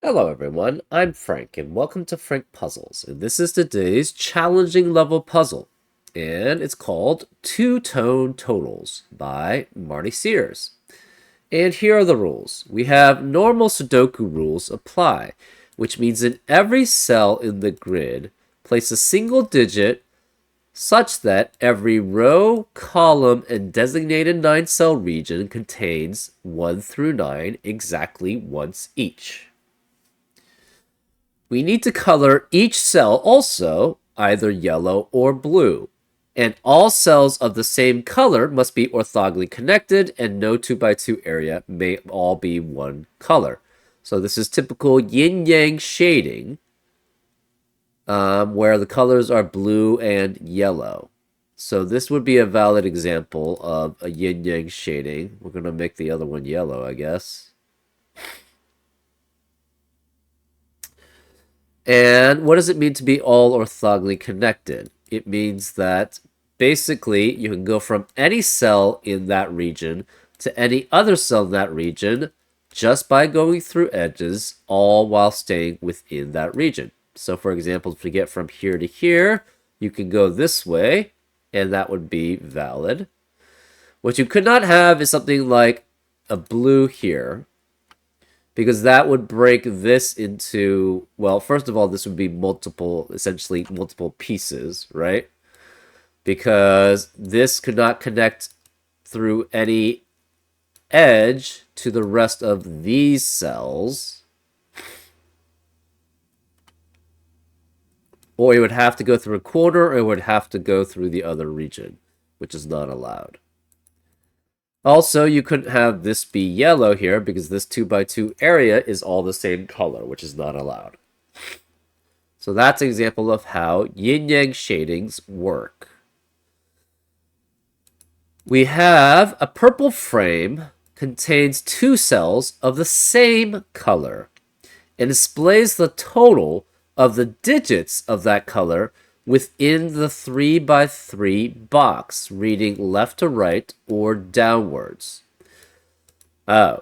Hello everyone, I'm Frank and welcome to Frank Puzzles, and this is today's challenging level puzzle, and it's called Two-Tone Totals by Marty Sears. And here are the rules. We have normal Sudoku rules apply, which means in every cell in the grid, place a single digit such that every row, column, and designated 9-cell region contains 1 through 9 exactly once each. We need to color each cell also either yellow or blue. And all cells of the same color must be orthogonally connected, and no 2x2 area may all be one color. So this is typical yin-yang shading, where the colors are blue and yellow. So this would be a valid example of a yin-yang shading. We're going to make the other one yellow, I guess. And what does it mean to be all orthogonally connected? It means that basically you can go from any cell in that region to any other cell in that region just by going through edges, all while staying within that region. So for example, if we get from here to here, you can go this way, and that would be valid. What you could not have is something like a blue here, because that would break this into, well, first of all, this would be essentially multiple pieces, right? Because this could not connect through any edge to the rest of these cells. Or it would have to go through a corner, or it would have to go through the other region, which is not allowed. Also, you couldn't have this be yellow here because this 2x2 area is all the same color, which is not allowed. So that's an example of how yin-yang shadings work. We have a purple frame contains 2 cells of the same color and displays the total of the digits of that color within the 3x3 box, reading left to right or downwards.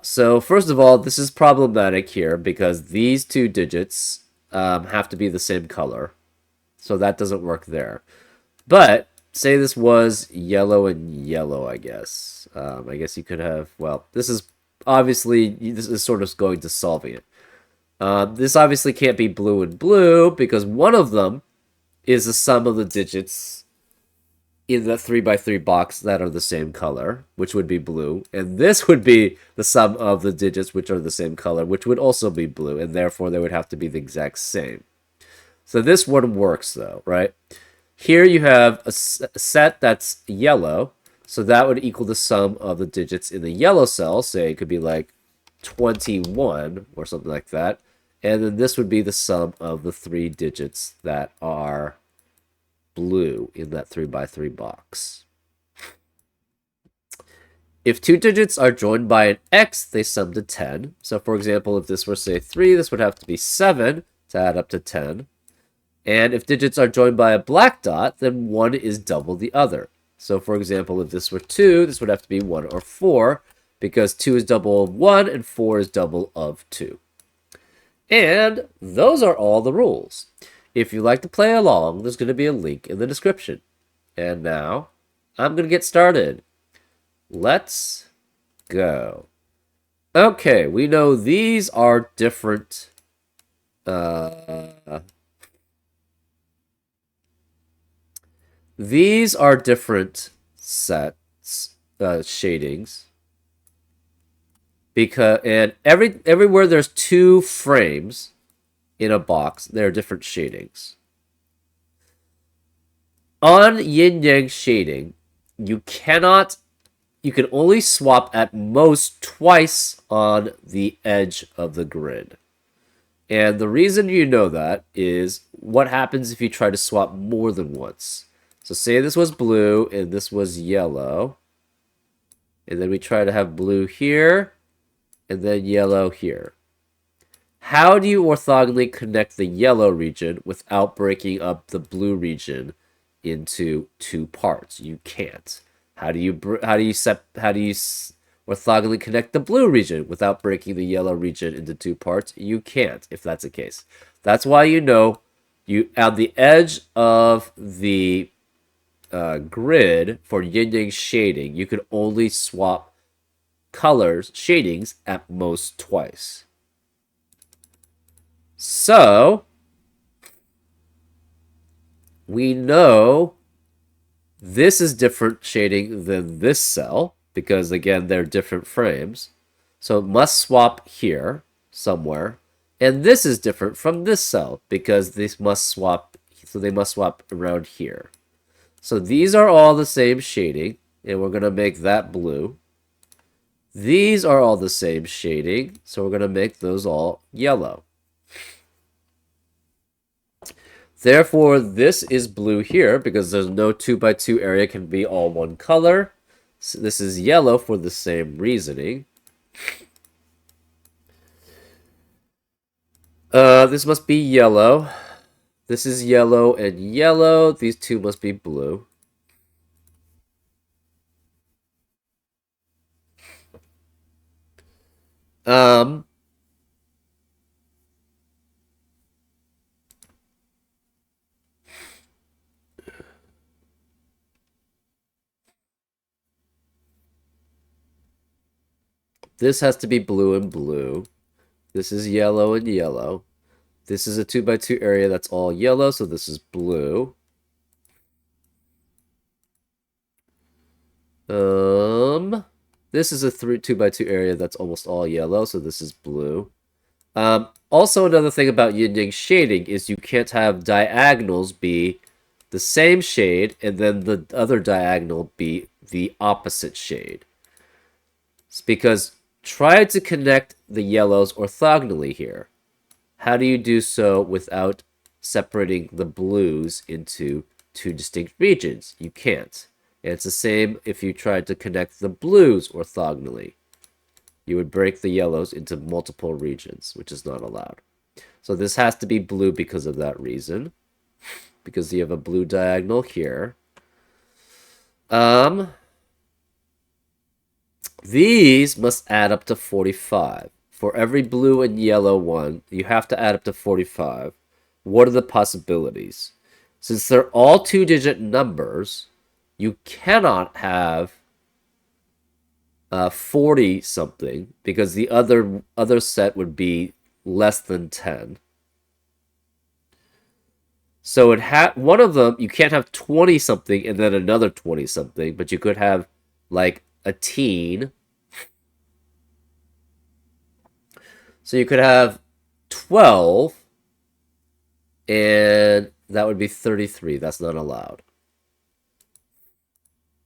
So first of all, this is problematic here because these 2 digits have to be the same color. So that doesn't work there. But say this was yellow and yellow, I guess. I guess you could have, well, this is sort of going to solving it. This obviously can't be blue and blue because one of them is the sum of the digits in the 3x3 box that are the same color, which would be blue. And this would be the sum of the digits which are the same color, which would also be blue. And therefore, they would have to be the exact same. So this one works, though, right? Here you have a set that's yellow. So that would equal the sum of the digits in the yellow cell. Say it could be like 21 or something like that. And then this would be the sum of the 3 digits that are blue in that 3x3 box. If 2 digits are joined by an X, they sum to 10. So for example, if this were, say, 3, this would have to be 7 to add up to 10. And if digits are joined by a black dot, then 1 is double the other. So for example, if this were 2, this would have to be 1 or 4, because 2 is double of 1 and 4 is double of 2. And those are all the rules. If you'd like to play along, there's going to be a link in the description. And now, I'm going to get started. Let's go. Okay, we know these are different. These are different sets, shadings. Because and everywhere there's 2 frames in a box, there are different shadings. On yin-yang shading, you can only swap at most twice on the edge of the grid. And the reason you know that is what happens if you try to swap more than once. So say this was blue and this was yellow. And then we try to have blue here and then yellow here. How do you orthogonally connect the yellow region without breaking up the blue region into 2 parts? You can't. How do you orthogonally connect the blue region without breaking the yellow region into two parts? You can't, if that's the case. That's why you know you on the edge of the grid for yin-yang shading, you can only swap colors, shadings, at most twice. So, we know this is different shading than this cell, because again, they're different frames. So it must swap here somewhere. And this is different from this cell, because these must swap, so they must swap around here. So these are all the same shading, and we're going to make that blue. These are all the same shading, so we're going to make those all yellow. Therefore, this is blue here, because there's no 2x2 area can be all one color. So this is yellow for the same reasoning. This must be yellow. This is yellow and yellow. These two must be blue. This has to be blue and blue. This is yellow and yellow. This is a 2x2 area that's all yellow, so this is blue. This is a 2x2 area that's almost all yellow, so this is blue. Also, another thing about yin-yang shading is you can't have diagonals be the same shade and then the other diagonal be the opposite shade. It's because try to connect the yellows orthogonally here. How do you do so without separating the blues into two distinct regions? You can't. And it's the same if you tried to connect the blues orthogonally. You would break the yellows into multiple regions, which is not allowed. So this has to be blue because of that reason. Because you have a blue diagonal here. These must add up to 45. For every blue and yellow one, you have to add up to 45. What are the possibilities? Since they're all two-digit numbers, you cannot have 40 something, because the other set would be less than 10. So one of them, you can't have 20 something and then another 20 something, but you could have like a teen. So you could have 12 and that would be 33. That's not allowed.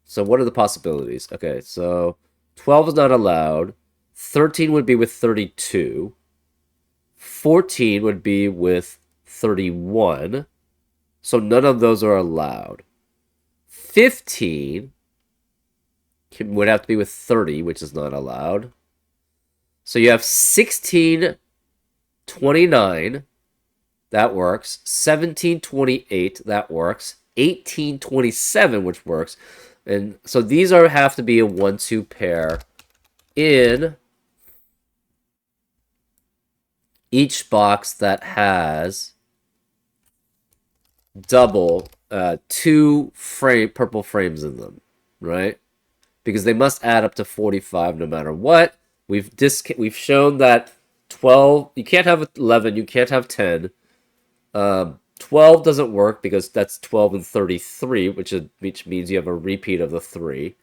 So what are the possibilities? Okay, so 12 is not allowed. 13 would be with 32. 14 would be with 31. So none of those are allowed. 15 would have to be with 30, which is not allowed. So you have 16, 29. That works. 17, 28. That works. 18, 27, which works. And so these have to be a 1-2 pair in each box that has double two purple frames in them, right? Because they must add up to 45 no matter what. We've shown that 12, you can't have 11, you can't have 10. 12 doesn't work because that's 12 and 33, which means you have a repeat of the 3.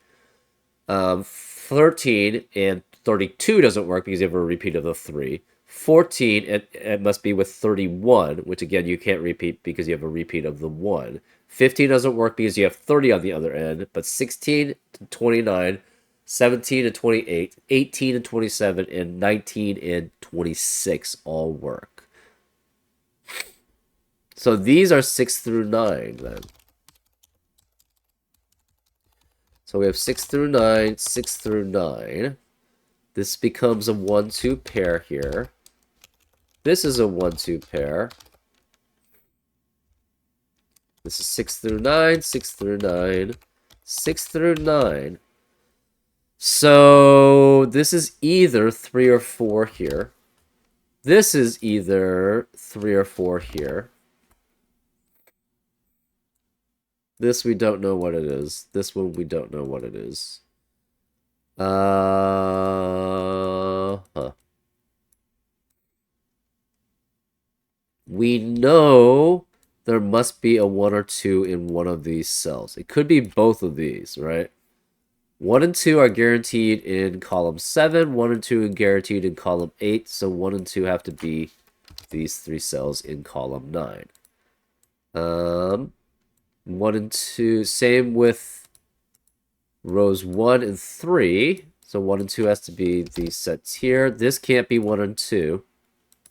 13 and 32 doesn't work because you have a repeat of the 3. 14, it must be with 31, which again you can't repeat because you have a repeat of the 1. 15 doesn't work because you have 30 on the other end, but 16 to 29, 17 and 28, 18 and 27, and 19 and 26 all work. So these are 6 through 9 then. So we have 6 through 9, 6 through 9. This becomes a 1-2 pair here. This is a 1-2 pair. This is 6 through 9, 6 through 9, 6 through 9. So this is either 3 or 4 here. This is either 3 or 4 here. This we don't know what it is. This one we don't know what it is. Huh. We know there must be a 1 or 2 in one of these cells. It could be both of these, right? 1 and 2 are guaranteed in column 7. 1 and 2 are guaranteed in column 8. So 1 and 2 have to be these 3 cells in column 9. 1 and 2, same with rows 1 and 3. So 1 and 2 has to be these sets here. This can't be 1 and 2.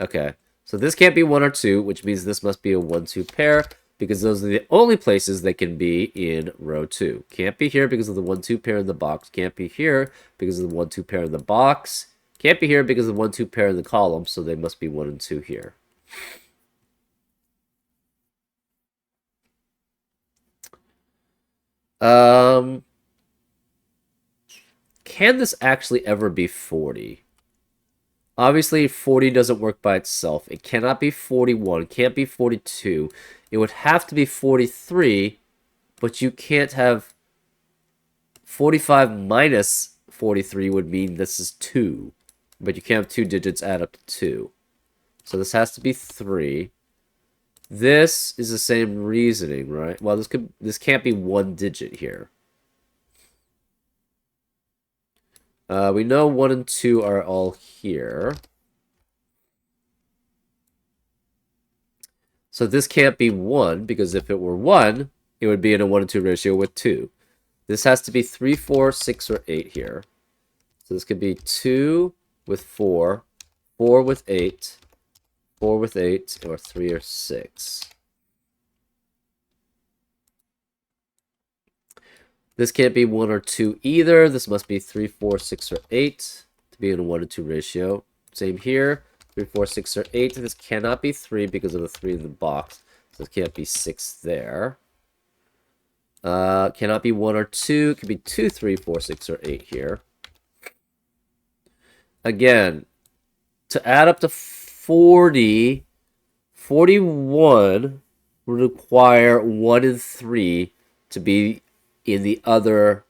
Okay. So this can't be 1 or 2, which means this must be a 1-2 pair, because those are the only places they can be in row 2. Can't be here because of the 1-2 pair in the box. Can't be here because of the 1-2 pair in the box. Can't be here because of the 1-2 pair in the column, so they must be 1 and 2 here. Can this actually ever be 40? Obviously, 40 doesn't work by itself. It cannot be 41. It can't be 42. It would have to be 43, but you can't have 45 minus 43 would mean this is 2. But you can't have 2 digits add up to 2. So this has to be 3. This is the same reasoning, right? Well, this can't be 1 digit here. We know 1 and 2 are all here. So this can't be 1, because if it were 1, it would be in a 1 and 2 ratio with 2. This has to be 3, 4, 6, or 8 here. So this could be 2 with 4, 4 with 8, 4 with 8, or 3 or 6. This can't be 1 or 2 either. This must be 3, 4, 6, or 8 to be in a 1 to 2 ratio. Same here. 3, 4, 6, or 8. This cannot be 3 because of the 3 in the box. So it can't be 6 there. Cannot be 1 or 2. It could be 2, 3, 4, 6, or 8 here. Again, to add up to 40, 41 would require 1 and 3 to be in the other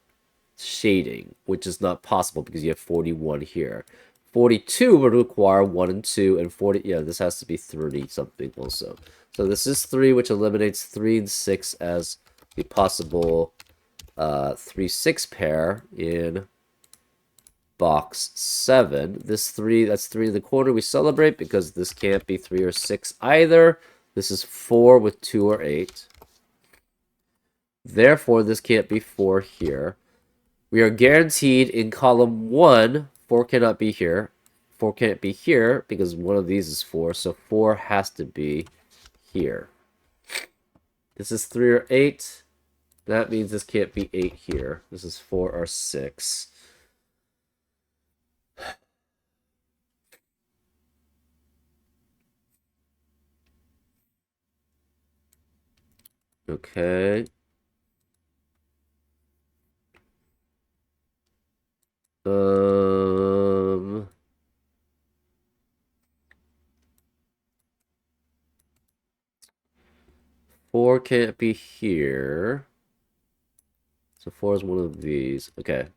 shading, which is not possible because you have 41 here. 42 would require 1 and 2, and 40, yeah, this has to be 30 something also. So this is 3, which eliminates 3 and 6 as the possible 3-6 pair in box 7. This 3, that's 3 in the corner we celebrate because this can't be 3 or 6 either. This is 4 with 2 or 8. Therefore, this can't be 4 here. We are guaranteed in column 1, 4 cannot be here. 4 can't be here because one of these is 4, so 4 has to be here. This is 3 or 8. That means this can't be 8 here. This is 4 or 6. Okay. 4 can't be here. So 4 is one of these. Okay.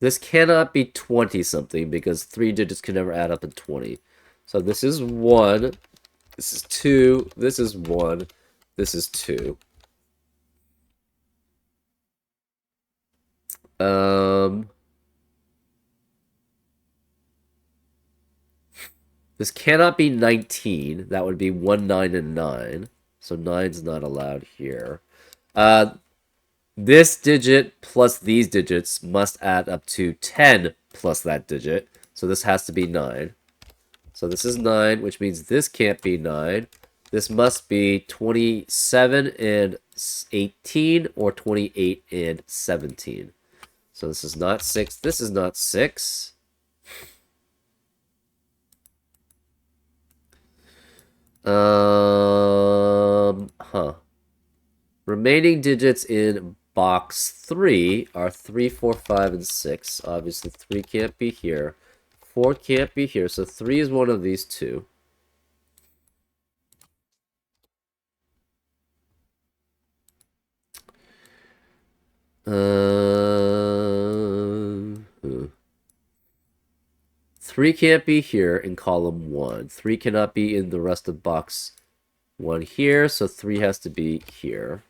This cannot be 20 something because 3 digits can never add up to 20. So this is 1. This is 2. This is 1. This is 2. This cannot be 19. That would be 1, 9, and 9. So 9's not allowed here. This digit plus these digits must add up to 10 plus that digit. So this has to be 9. So this is 9, which means this can't be 9. This must be 27 and 18 or 28 and 17. So this is not 6. This is not 6. Remaining digits in box 3 are 3, 4, 5, and 6. Obviously, 3 can't be here. 4 can't be here, so 3 is one of these two. Uh, 3 can't be here in column 1. 3 cannot be in the rest of box 1 here, so 3 has to be here.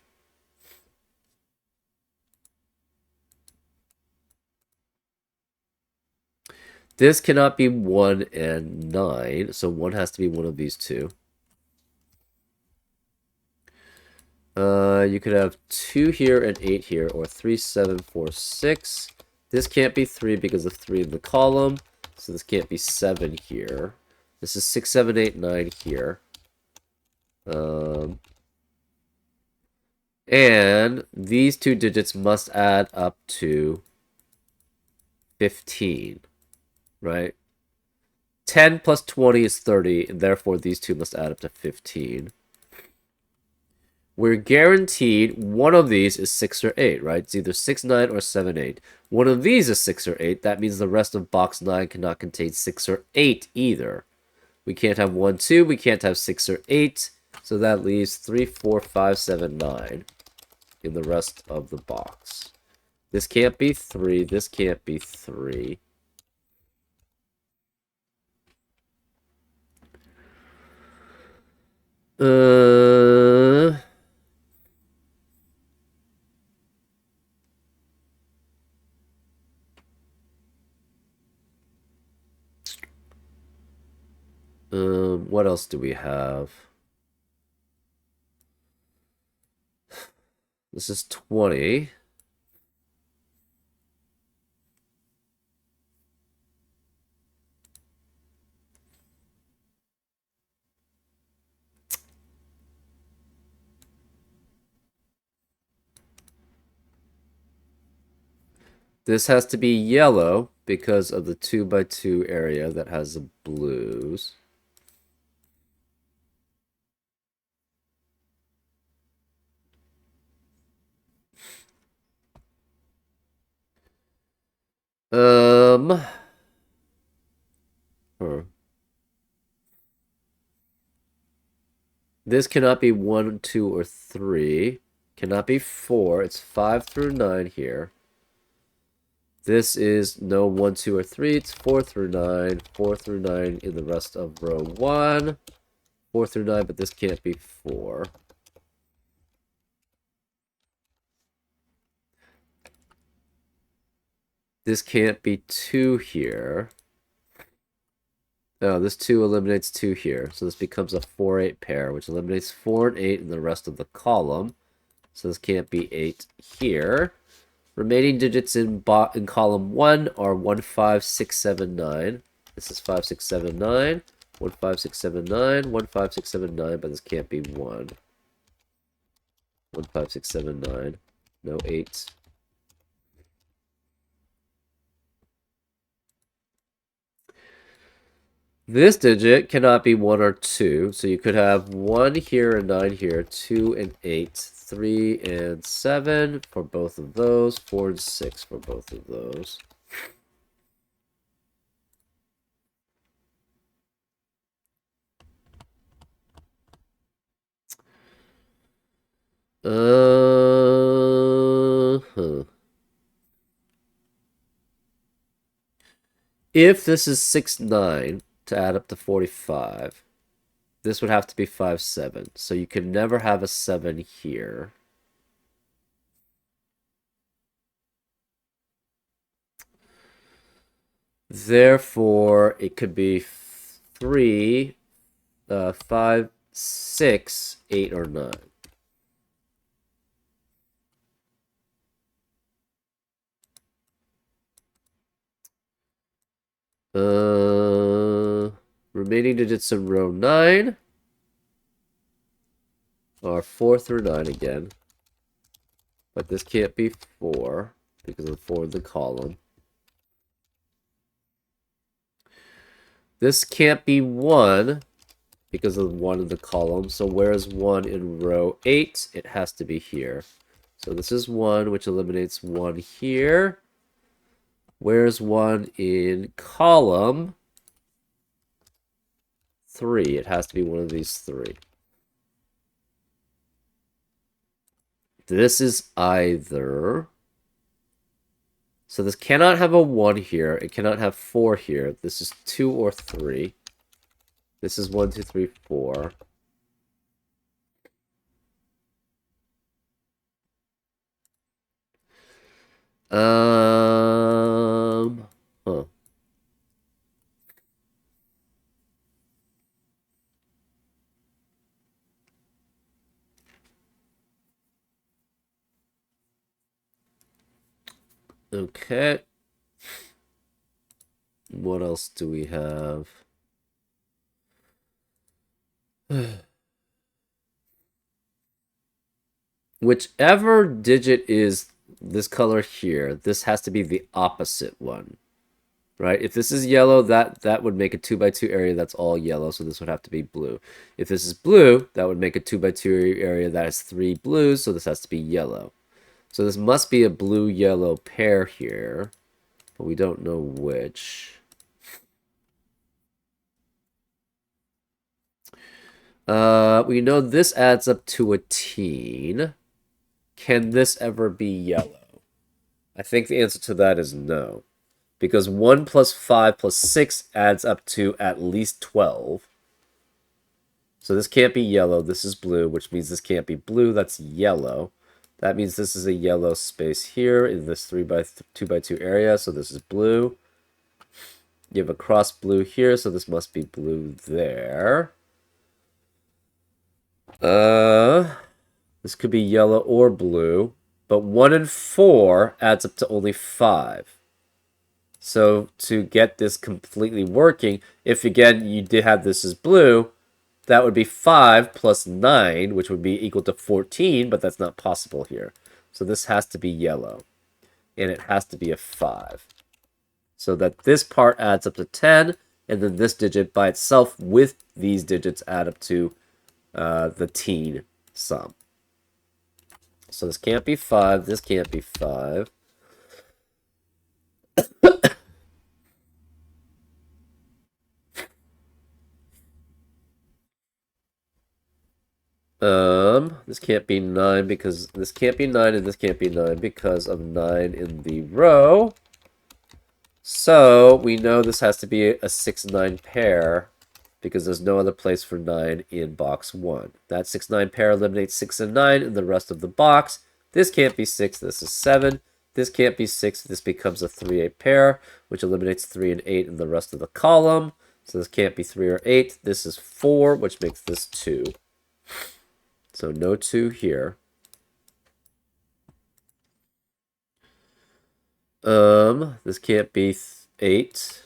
This cannot be 1 and 9, so 1 has to be one of these two. You could have 2 here and 8 here, or 3, 7, 4, 6. This can't be 3 because of 3 in the column, so this can't be 7 here. This is 6, 7, 8, 9 here. And these two digits must add up to 15, right? 10 plus 20 is 30, and therefore these two must add up to 15. We're guaranteed one of these is 6 or 8, right? It's either 6, 9, or 7, 8. One of these is 6 or 8. That means the rest of box 9 cannot contain 6 or 8 either. We can't have 1, 2. We can't have 6 or 8. So that leaves 3, 4, 5, 7, 9 in the rest of the box. This can't be 3. This can't be 3. What else do we have? This is 20. This has to be yellow because of the 2 by 2 area that has the blues. This cannot be 1, 2, or 3. Cannot be 4. It's 5 through 9 here. This is no 1, 2, or 3. It's 4 through 9. 4 through 9 in the rest of row 1. 4 through 9, but this can't be 4. This can't be 2 here. No, this 2 eliminates 2 here. So this becomes a 4, 8 pair, which eliminates 4 and 8 in the rest of the column. So this can't be 8 here. Remaining digits in column 1 are 1, 5, 6, 7, 9. This is 5, 6, 7, 9. 1, 5, 6, 7, 9. 1, 5, 6, 7, 9, but this can't be 1. 1, 5, 6, 7, 9. No 8. This digit cannot be 1 or 2, so you could have 1 here and 9 here, 2 and 8, 3 and 7 for both of those, 4 and 6 for both of those. If this is 6, 9 to add up to 45, this would have to be 5, 7. So you can never have a 7 here. Therefore, it could be 3, 5, 6, 8, or 9. Remaining digits in row 9 are 4 through 9 again. But this can't be 4 because of the 4 in the column. This can't be 1 because of the 1 in the column. So whereas 1 in row 8, it has to be here. So this is 1, which eliminates 1 here. Where's 1 in column 3? It has to be one of these 3. This is either... So this cannot have a 1 here. It cannot have 4 here. This is 2 or 3. This is 1, 2, 3, 4. Huh. Okay. What else do we have? Whichever digit is this color here, this has to be the opposite one, right? If this is yellow, that would make a 2 by 2 area that's all yellow, so this would have to be blue. If this is blue, that would make a 2 by 2 area that has 3 blues, so this has to be yellow. So this must be a blue-yellow pair here, but we don't know which. We know this adds up to a teen. Can this ever be yellow? I think the answer to that is no. Because 1 plus 5 plus 6 adds up to at least 12. So this can't be yellow. This is blue, which means this can't be blue. That's yellow. That means this is a yellow space here in this 2 by 2 area. So this is blue. You have a cross blue here, so this must be blue there. This could be yellow or blue, but 1 and 4 adds up to only 5. So to get this completely working, if again you did have this as blue, that would be 5 plus 9, which would be equal to 14, but that's not possible here. So this has to be yellow, and it has to be a 5. So that this part adds up to 10, and then this digit by itself with these digits add up to the teen sum. So this can't be 5, this can't be 5. This can't be 9 because this can't be 9 and this can't be 9 because of 9 in the row. So we know this has to be a 6-9 pair because there's no other place for 9 in box 1. That 6-9 pair eliminates 6 and 9 in the rest of the box. This can't be 6, this is 7. This can't be 6, this becomes a 3-8 pair, which eliminates 3 and 8 in the rest of the column. So this can't be 3 or 8. This is 4, which makes this 2. So no 2 here. This can't be 8.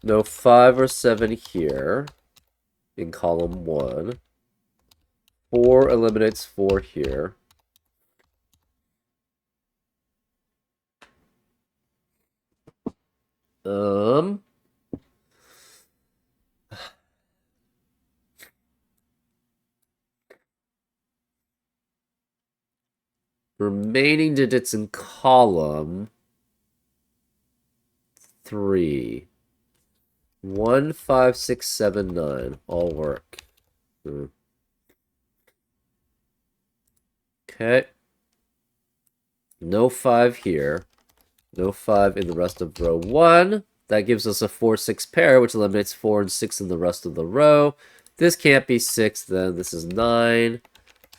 No 5 or 7 here in column 1. 4 eliminates 4 here. Remaining digits in column 3. 1, 5, 6, 7, 9. All work. Okay. No 5 here. No 5 in the rest of row 1. That gives us a 4-6 pair, which eliminates 4 and 6 in the rest of the row. This can't be 6, then this is 9.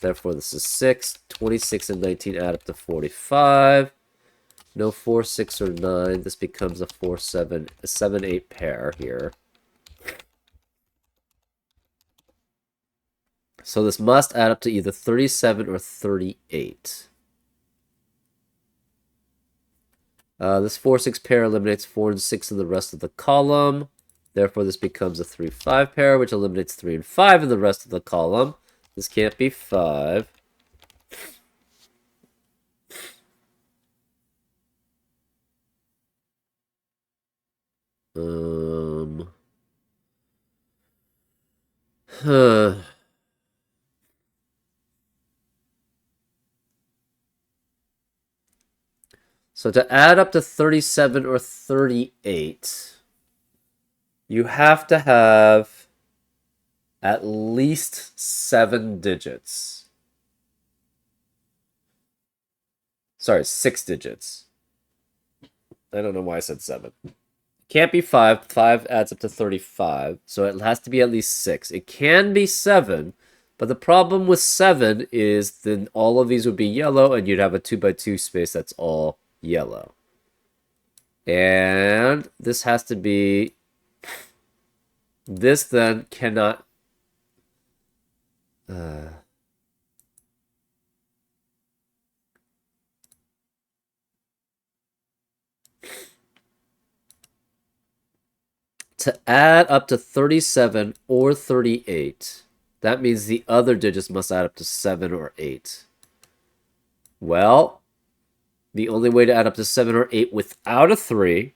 Therefore, this is 6. 26 and 19 add up to 45. No 4, 6, or 9. This becomes a 4, 7, a 7, 8 pair here. So this must add up to either 37 or 38. This 4-6 pair eliminates 4 and 6 in the rest of the column. Therefore, this becomes a 3-5 pair, which eliminates 3 and 5 in the rest of the column. This can't be 5. So to add up to 37 or 38, you have to have at least 7 digits. Sorry, 6 digits. I don't know why I said 7. Can't be 5. 5 adds up to 35, so it has to be at least 6. It can be 7, but the problem with 7 is then all of these would be yellow, and you'd have a 2 by 2 space that's all yellow. And this has to be... This then cannot... To add up to 37 or 38, that means the other digits must add up to 7 or 8. Well, the only way to add up to 7 or 8 without a 3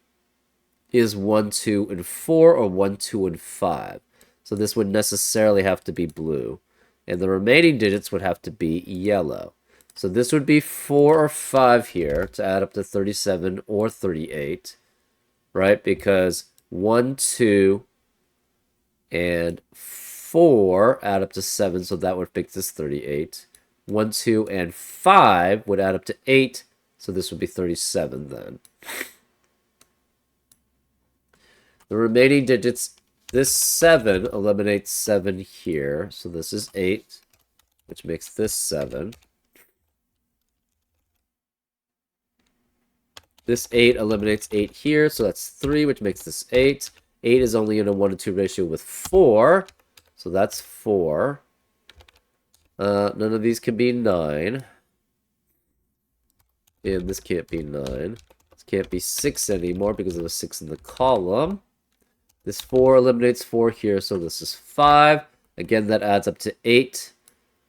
is 1, 2, and 4, or 1, 2, and 5. So this would necessarily have to be blue. And the remaining digits would have to be yellow. So this would be 4 or 5 here to add up to 37 or 38, right? Because 1, 2, and 4 add up to 7, so that would make this 38. 1, 2, and 5 would add up to 8, so this would be 37 then. The remaining digits, this 7 eliminates 7 here, so this is 8, which makes this 7. This 8 eliminates 8 here, so that's 3, which makes this 8. 8 is only in a 1 to 2 ratio with 4, so that's 4. None of these can be 9. And this can't be 9. This can't be 6 anymore because of the 6 in the column. This 4 eliminates 4 here, so this is 5. Again, that adds up to 8.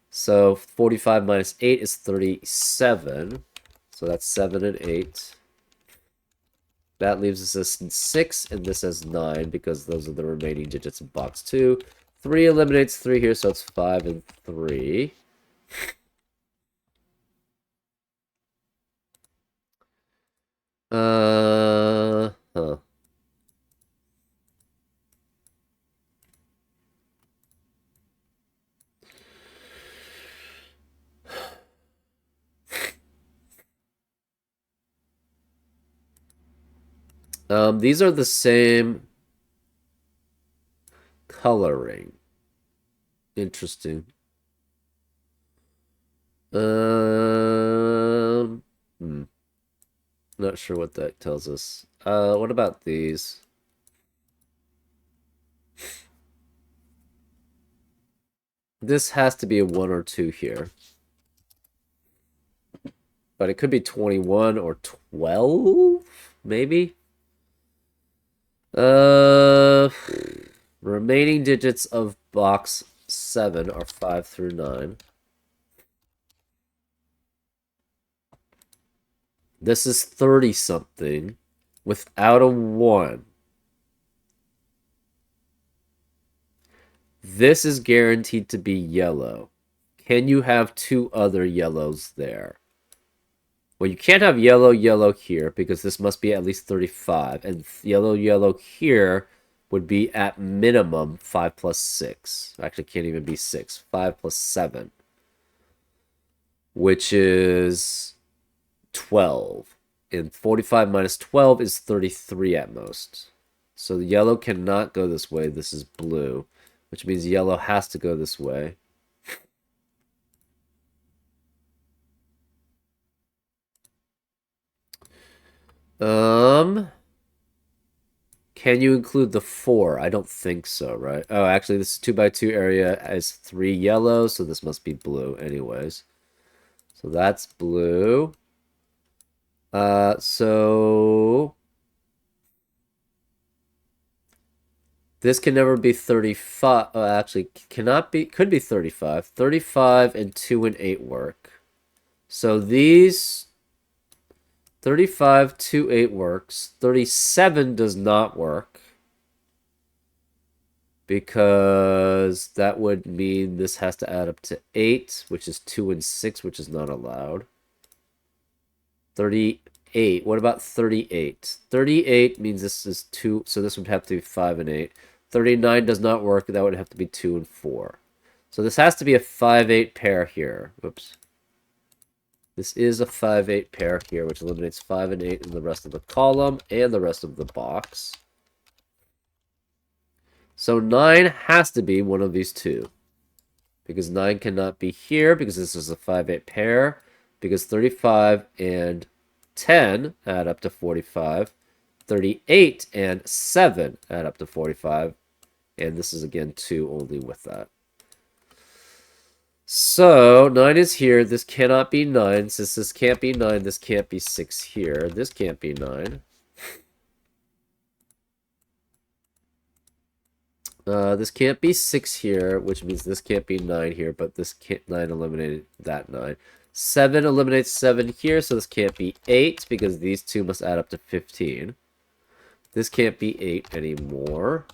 So 45 minus 8 is 37. So that's 7 and 8. That leaves us as 6, and this as 9, because those are the remaining digits in box 2. 3 eliminates 3 here, so it's 5 and 3. Huh. These are the same coloring. Interesting. Not sure what that tells us. What about these? This has to be a 1 or 2 here. But it could be 21 or 12, maybe? Remaining digits of box 7 are 5 through 9. This is 30-something without a 1. This is guaranteed to be yellow. Can you have 2 other yellows there? Well, you can't have yellow, yellow here, because this must be at least 35. And yellow, yellow here would be at minimum 5 plus 6. Actually, can't even be 6. 5 plus 7. Which is 12. And 45 minus 12 is 33 at most. So the yellow cannot go this way. This is blue, which means yellow has to go this way. Can you include the 4? I don't think so, right? Oh, actually, this 2 by 2 area has 3 yellow, so this must be blue anyways. So that's blue. So this can never be 35. Oh, actually, cannot be, could be 35. 35 and 2 and 8 work. So these 35, 2, 8 works. 37 does not work. because that would mean this has to add up to 8, which is 2 and 6, which is not allowed. 38. What about 38? 38 means this is 2, so this would have to be 5 and 8. 39 does not work. That would have to be 2 and 4. So this has to be a 5-8 pair here. Whoops. This is a 5-8 pair here, which eliminates 5 and 8 in the rest of the column and the rest of the box. So 9 has to be one of these two. Because 9 cannot be here because this is a 5-8 pair. Because 35 and 10 add up to 45. 38 and 7 add up to 45. And this is again 2 only with that. So 9 is here. This cannot be 9. Since this can't be 9, this can't be 6 here. This can't be 9. This can't be 6 here, which means this can't be 9 here, but this can't, 9 eliminated that 9. 7 eliminates 7 here, so this can't be 8, because these two must add up to 15. This can't be 8 anymore.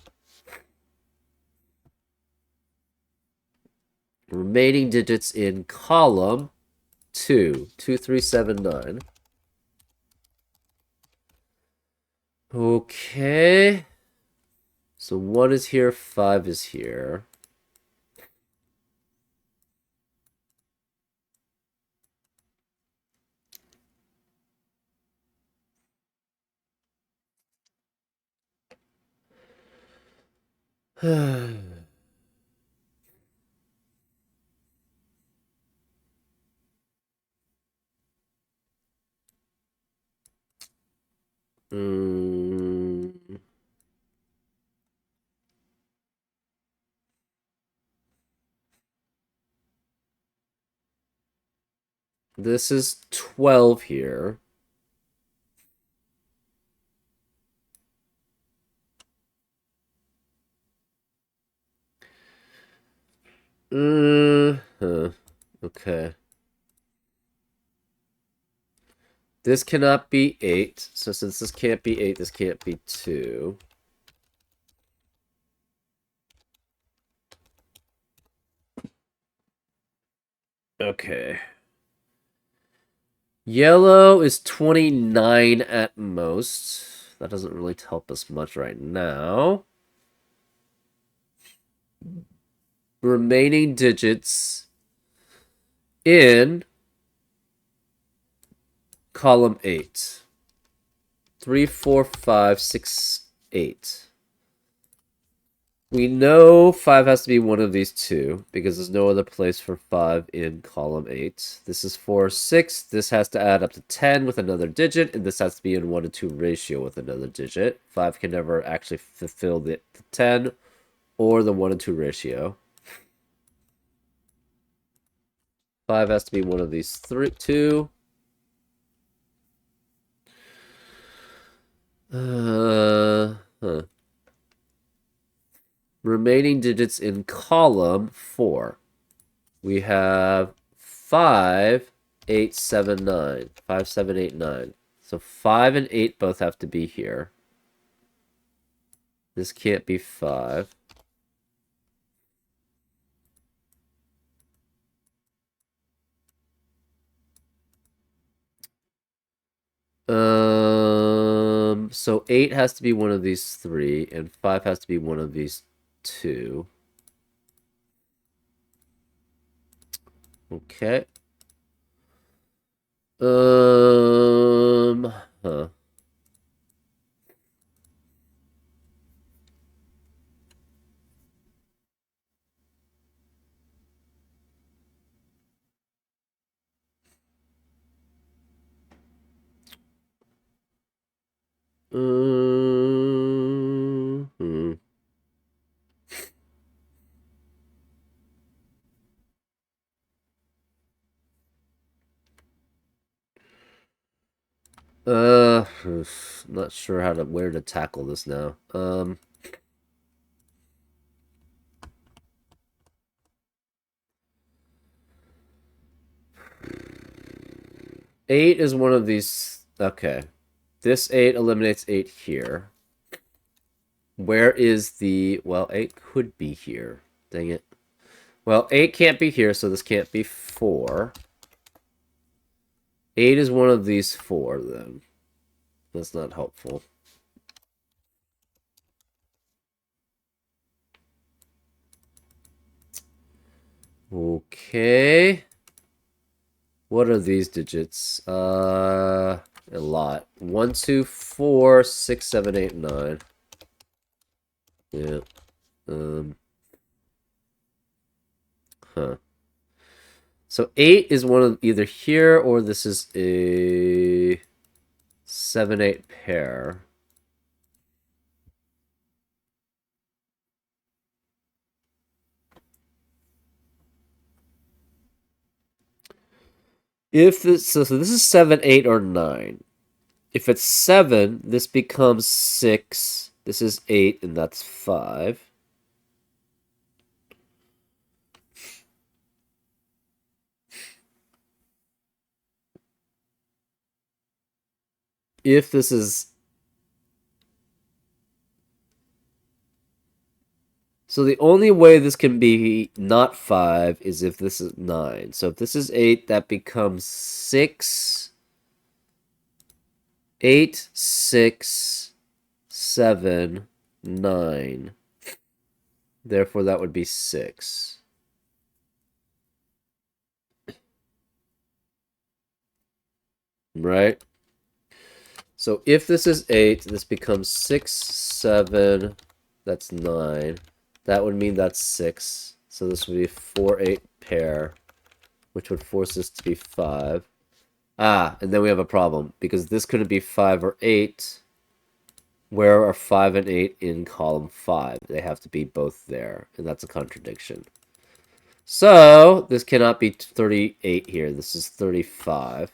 Remaining digits in column 2. 2, 3, 7, 9. Okay. So 1 is here, 5 is here. This is 12 here. Okay. This cannot be 8. So since this can't be 8, this can't be 2. Okay. Yellow is 29 at most. That doesn't really help us much right now. Remaining digits in column 8. 3, 4, 5, 6, 8. We know 5 has to be one of these two because there's no other place for 5 in column 8. This is 4, 6. This has to add up to 10 with another digit, and this has to be in 1 to 2 ratio with another digit. 5 can never actually fulfill the 10 or the 1 to 2 ratio. 5 has to be one of these two. Remaining digits in column 4. We have 5, 8, 7, 9. 5, 7, 8, 9. So 5 and 8 both have to be here. This can't be 5. So 8 has to be one of these 3, and 5 has to be one of these 2. Okay. Huh. Hmm. Not sure where to tackle this now. 8 is one of these. Okay. This 8 eliminates 8 here. Where is the... Well, 8 could be here. Dang it. Well, 8 can't be here, so this can't be 4. 8 is one of these 4, then. That's not helpful. Okay. What are these digits? A lot. 1, 2, 4, 6, 7, 8, 9. Yeah. Um, huh. So 8 is one of either here or this is a 7, 8 pair. If this, so this is 7, 8, or 9. If it's 7, this becomes 6. This is 8, and that's 5. If this is... So the only way this can be not 5 is if this is 9. So if this is 8, that becomes 6, 8, 6, 7, 9. Therefore, that would be 6. Right? So if this is 8, this becomes 6, 7, that's 9. That would mean that's 6. So this would be 4, 8 pair, which would force this to be 5. Ah, and then we have a problem, because this couldn't be 5 or 8. Where are 5 and 8 in column 5? They have to be both there, and that's a contradiction. So, this cannot be 38 here. This is 35.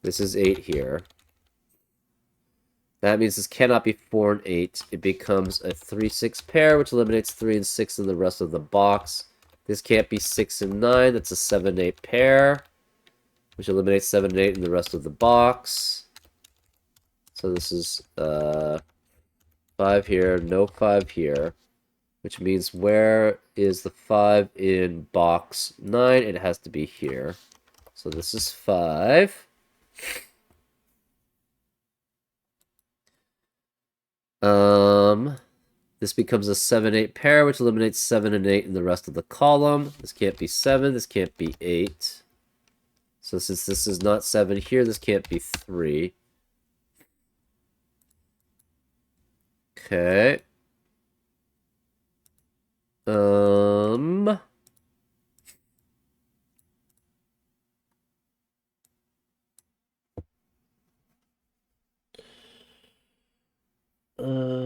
This is 8 here. That means this cannot be 4 and 8. It becomes a 3, 6 pair, which eliminates 3 and 6 in the rest of the box. This can't be 6 and 9. That's a 7, 8 pair, which eliminates 7 and 8 in the rest of the box. So this is 5 here, no 5 here, which means where is the 5 in box 9? It has to be here. So this is 5. This becomes a 7, 8 pair, which eliminates 7 and 8 in the rest of the column. This can't be 7, this can't be 8. So since this is not 7 here, this can't be 3. Okay. Uh,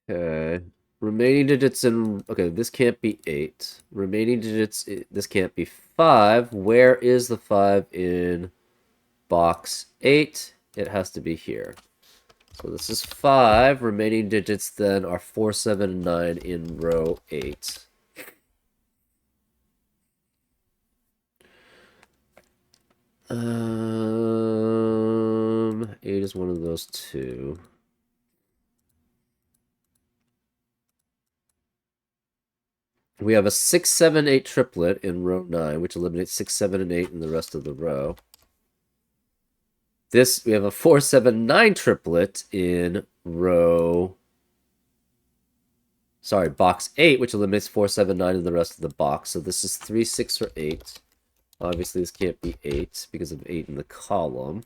okay. Remaining digits in... Okay, this can't be 8. Remaining digits... This can't be 5. Where is the 5 in box 8? It has to be here. So this is 5. Remaining digits then are 4, 7, and 9 in row 8. 8 is one of those two. We have a 6, 7, 8 triplet in row 9, which eliminates 6, 7, and 8 in the rest of the row. This, we have a 4, 7, 9 triplet in row... Sorry, box 8, which eliminates 4, 7, 9 in the rest of the box. So this is 3, 6, or 8. Obviously, this can't be 8 because of 8 in the column.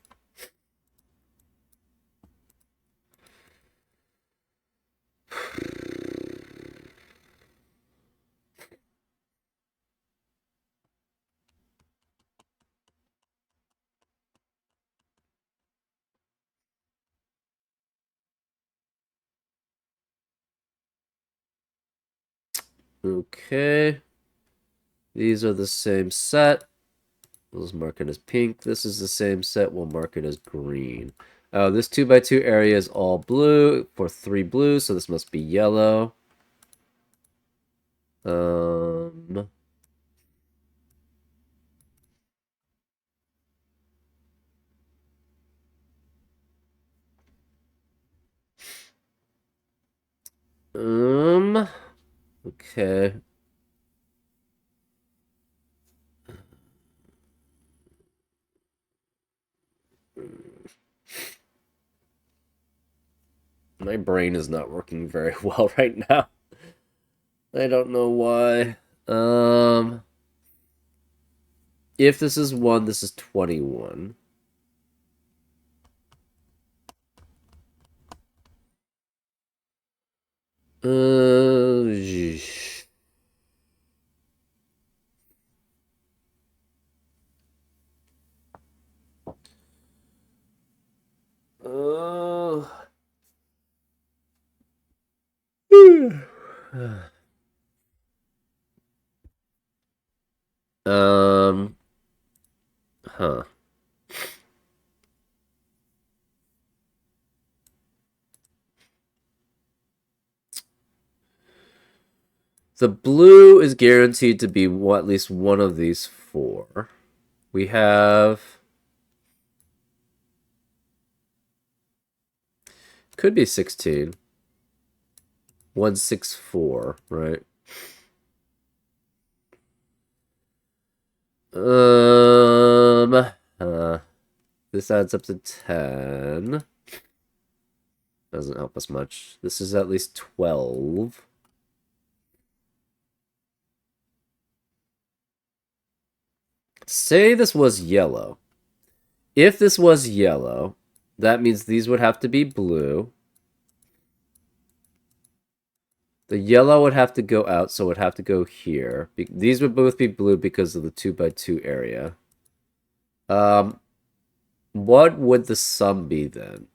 Okay. These are the same set. We'll mark it as pink. This is the same set. We'll mark it as green. Oh, this 2x2 area is all blue for 3 blue, so this must be yellow. Okay. My brain is not working very well right now. I don't know why. If this is 1, this is 21. Yeesh. Uh, um, huh. The blue is guaranteed to be at least one of these 4. We have... Could be 16. 164, right? Uh, this adds up to 10. Doesn't help us much. This is at least 12. Say this was yellow. If this was yellow, that means these would have to be blue. The yellow would have to go out, so it would have to go here. These would both be blue because of the 2x2 area. What would the sum be then?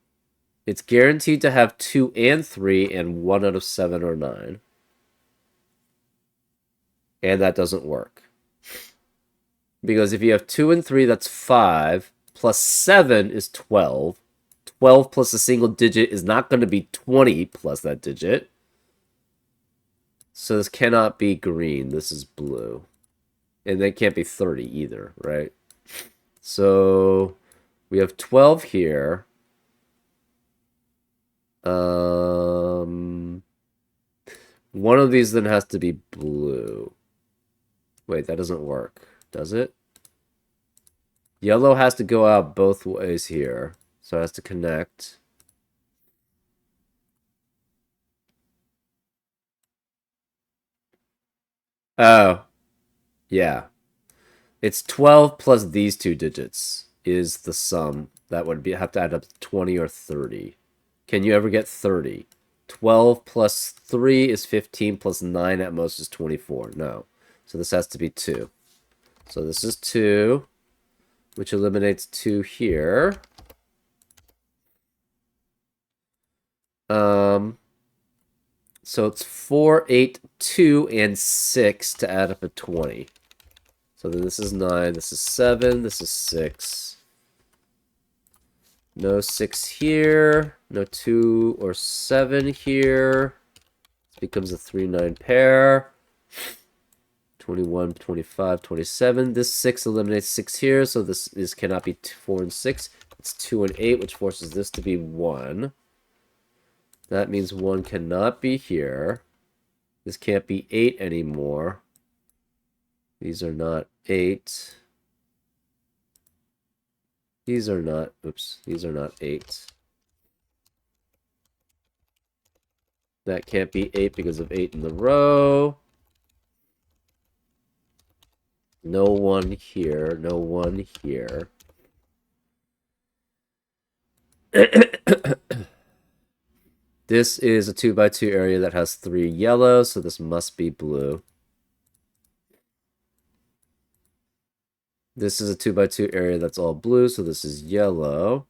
It's guaranteed to have 2 and 3 and 1 out of 7 or 9. And that doesn't work. Because if you have 2 and 3, that's 5. Plus 7 is 12. 12 plus a single digit is not going to be 20 plus that digit. So this cannot be green. This is blue. And they can't be 30 either, right? So we have 12 here. One of these then has to be blue. Wait, that doesn't work, does it? Yellow has to go out both ways here. So it has to connect. Oh, yeah. It's 12 plus these 2 digits is the sum. That would have to add up to 20 or 30. Can you ever get 30? 12 plus 3 is 15 plus 9 at most is 24. No. So this has to be 2. So this is 2, which eliminates 2 here. So it's 4, 8, 2, and 6 to add up to 20. So then this is 9, this is 7, this is 6. No 6 here, no 2 or 7 here. This becomes a 3-9 pair. 21, 25, 27. This 6 eliminates 6 here, so this cannot be 4 and 6. It's 2 and 8, which forces this to be 1. That means 1 cannot be here. This can't be 8 anymore. These are not 8. These are not, oops, these are not 8. That can't be 8 because of 8 in the row. No 1 here, no 1 here. This is a 2x2 area that has 3 yellow, so this must be blue. This is a 2x2 area that's all blue, so this is yellow.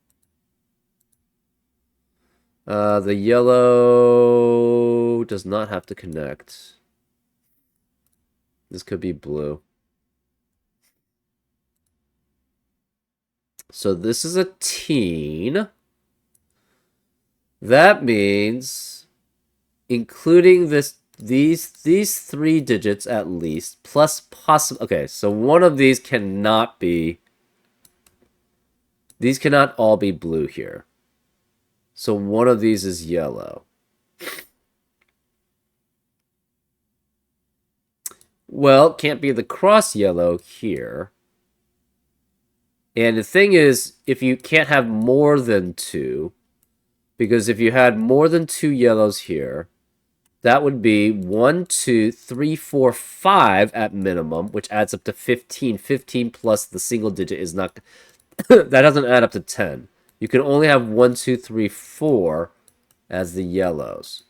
The yellow does not have to connect. This could be blue. So this is a teen. That means, including these 3 digits at least, plus possible. Okay, so one of these cannot be. These cannot all be blue here. So one of these is yellow. Well, it can't be the cross yellow here. And the thing is, if you can't have more than two, because if you had more than two yellows here, that would be 1, 2, 3, 4, 5 at minimum, which adds up to 15. 15 plus the single digit is not... that doesn't add up to 10. You can only have 1, 2, 3, 4 as the yellows.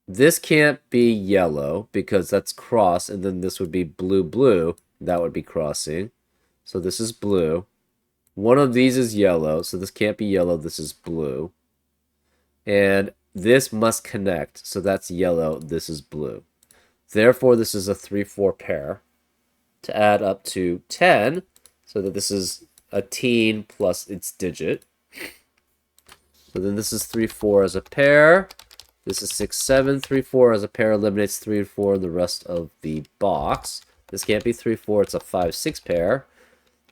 This can't be yellow because that's cross, and then this would be blue, blue. That would be crossing. So this is blue. One of these is yellow, so this can't be yellow. This is blue. And this must connect, so that's yellow. This is blue. Therefore, this is a 3-4 pair to add up to 10, so that this is a teen plus its digit. So then this is 3-4 as a pair. This is 6-7. 3-4 as a pair eliminates 3 and 4 in the rest of the box. This can't be 3-4. It's a 5-6 pair.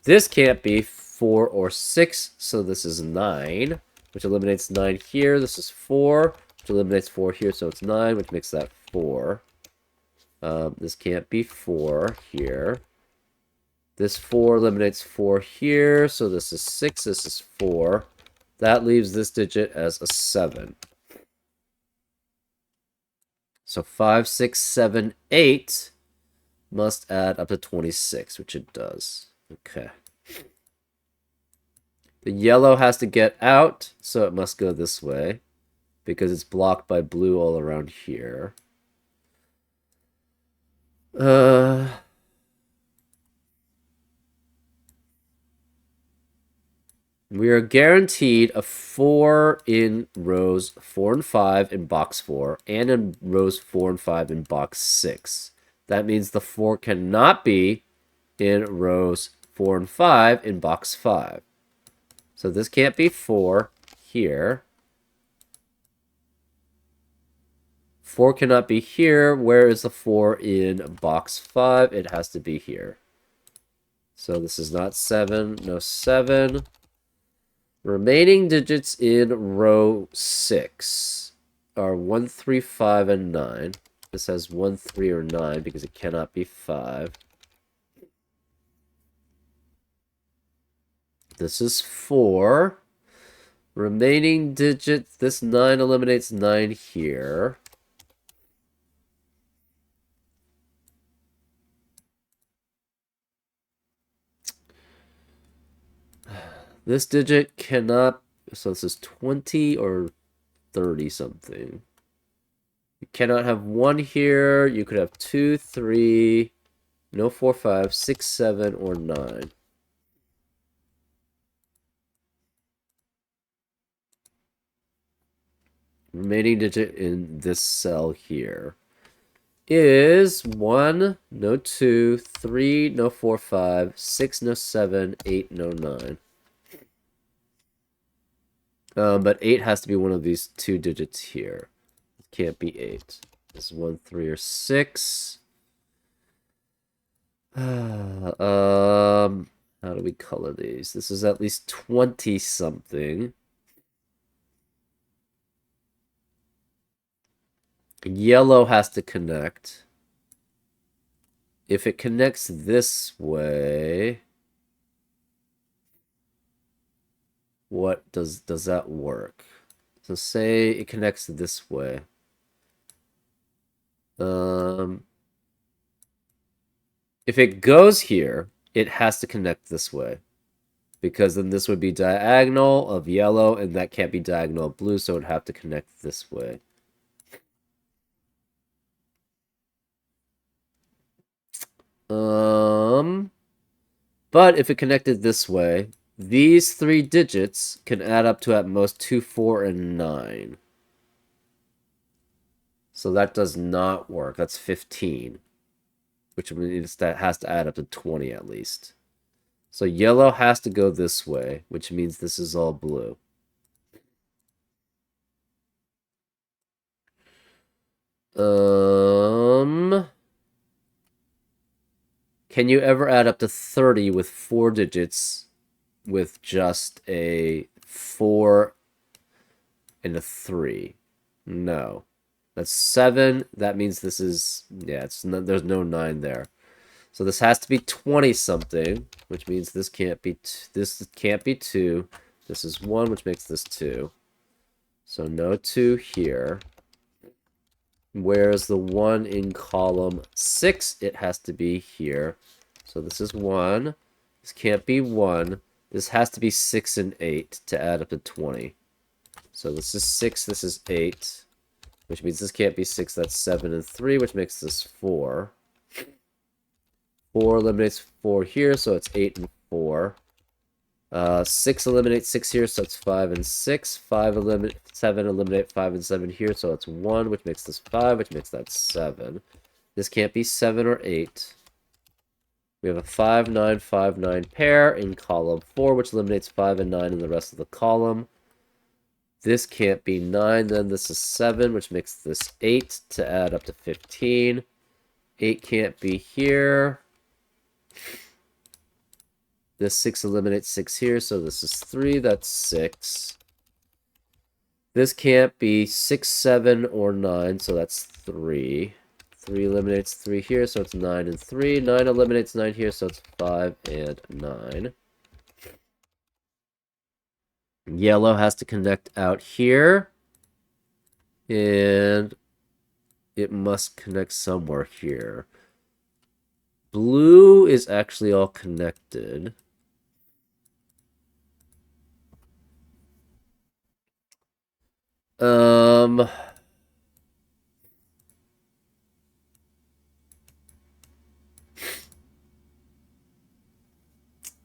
This can't be 4 or 6, so this is 9, which eliminates 9 here. This is 4, which eliminates 4 here, so it's 9, which makes that 4. This can't be 4 here. This 4 eliminates 4 here, so this is 6, this is 4. That leaves this digit as a 7. So 5, 6, 7, 8 must add up to 26, which it does. Okay. The yellow has to get out, so it must go this way, because it's blocked by blue all around here. We are guaranteed a 4 in rows 4 and 5 in box 4, and in rows 4 and 5 in box 6. That means the 4 cannot be in rows 4 and 5 in box 5. So this can't be 4 here. 4 cannot be here. Where is the 4 in box 5? It has to be here. So this is not 7. No 7. Remaining digits in row 6 are 1, 3, 5, and 9. This has 1, 3, or 9 because it cannot be 5. This is 4. Remaining digits, this 9 eliminates 9 here. This digit cannot, so this is 20 or 30 something. You cannot have 1 here. You could have 2, 3, no 4, 5, 6, 7, or 9. Remaining digit in this cell here is 1, no 2, 3, no 4, 5, 6, no 7, 8, no 9. But 8 has to be one of these 2 digits here. It can't be 8. This is 1, 3, or 6. How do we color these? This is at least 20 something. Yellow has to connect. If it connects this way, what does that work? So say it connects this way. If it goes here, it has to connect this way, because then this would be diagonal of yellow, and that can't be diagonal of blue, so it would have to connect this way. But if it connected this way, these 3 digits can add up to at most 2, 4, and 9. So that does not work. That's 15. Which means that has to add up to 20 at least. So yellow has to go this way, which means this is all blue. Can you ever add up to 30 with 4 digits with just a 4 and a 3? No. That's 7. That means this is, yeah, there's no 9 there. So this has to be 20 something, which means this can't be this can't be 2. This is 1, which makes this 2. So no 2 here. Whereas the 1 in column 6, it has to be here. So this is 1. This can't be 1. This has to be 6 and 8 to add up to 20. So this is 6, this is 8, which means this can't be 6. That's 7 and 3, which makes this 4. 4 eliminates 4 here, so it's 8 and 4. 6 eliminates 6 here, so it's 5 and 6. 7 eliminate 5 and 7 here, so it's 1, which makes this 5, which makes that 7. This can't be 7 or 8. We have a 5, 9, 5, 9 pair in column 4, which eliminates 5 and 9 in the rest of the column. This can't be 9, then this is 7, which makes this 8 to add up to 15. 8 can't be here. This 6 eliminates 6 here, so this is 3, that's 6. This can't be 6, 7, or 9, so that's 3. 3 eliminates 3 here, so it's 9 and 3. 9 eliminates 9 here, so it's 5 and 9. Yellow has to connect out here. And it must connect somewhere here. Blue is actually all connected.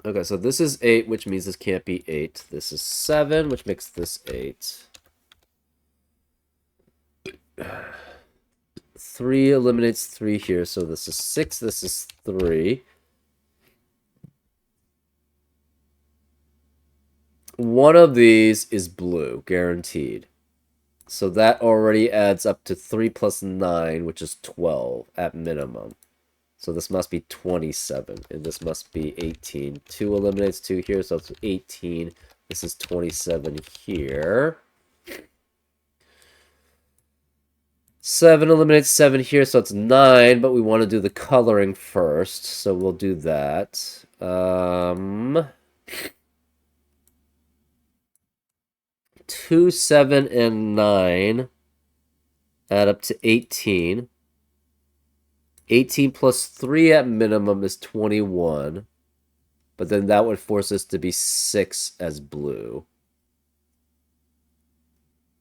Okay, so this is 8, which means this can't be 8. This is 7, which makes this 8. 3 eliminates 3 here, so this is 6, this is 3. One of these is blue, guaranteed. So that already adds up to 3 plus 9, which is 12 at minimum. So this must be 27, and this must be 18. 2 eliminates 2 here, so it's 18. This is 27 here. 7 eliminates 7 here, so it's 9, but we want to do the coloring first, so we'll do that. 2, 7, and 9 add up to 18. 18 plus 3 at minimum is 21. But then that would force us to be 6 as blue.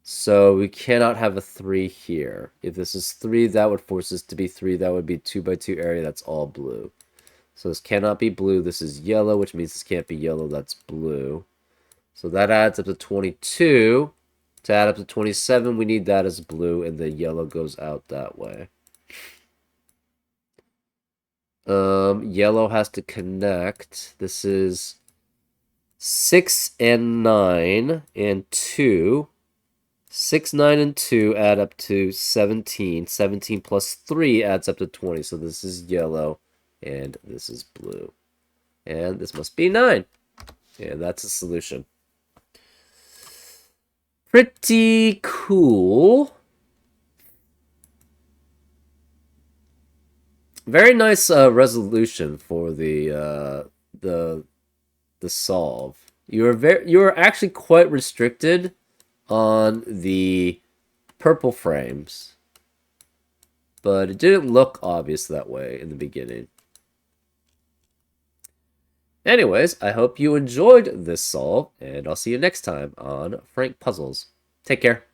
So we cannot have a 3 here. If this is 3, that would force us to be 3. That would be 2 by 2 area. That's all blue. So this cannot be blue. This is yellow, which means this can't be yellow. That's blue. So that adds up to 22. To add up to 27, we need that as blue, and the yellow goes out that way. Yellow has to connect. This is 6 and 9 and 2. 6, 9, and 2 add up to 17. 17 plus 3 adds up to 20. So this is yellow, and this is blue. And this must be 9. And that's the solution. Pretty cool. Very nice resolution for the solve. You were actually quite restricted on the purple frames, but it didn't look obvious that way in the beginning. Anyways, I hope you enjoyed this solve, and I'll see you next time on Frank Puzzles. Take care.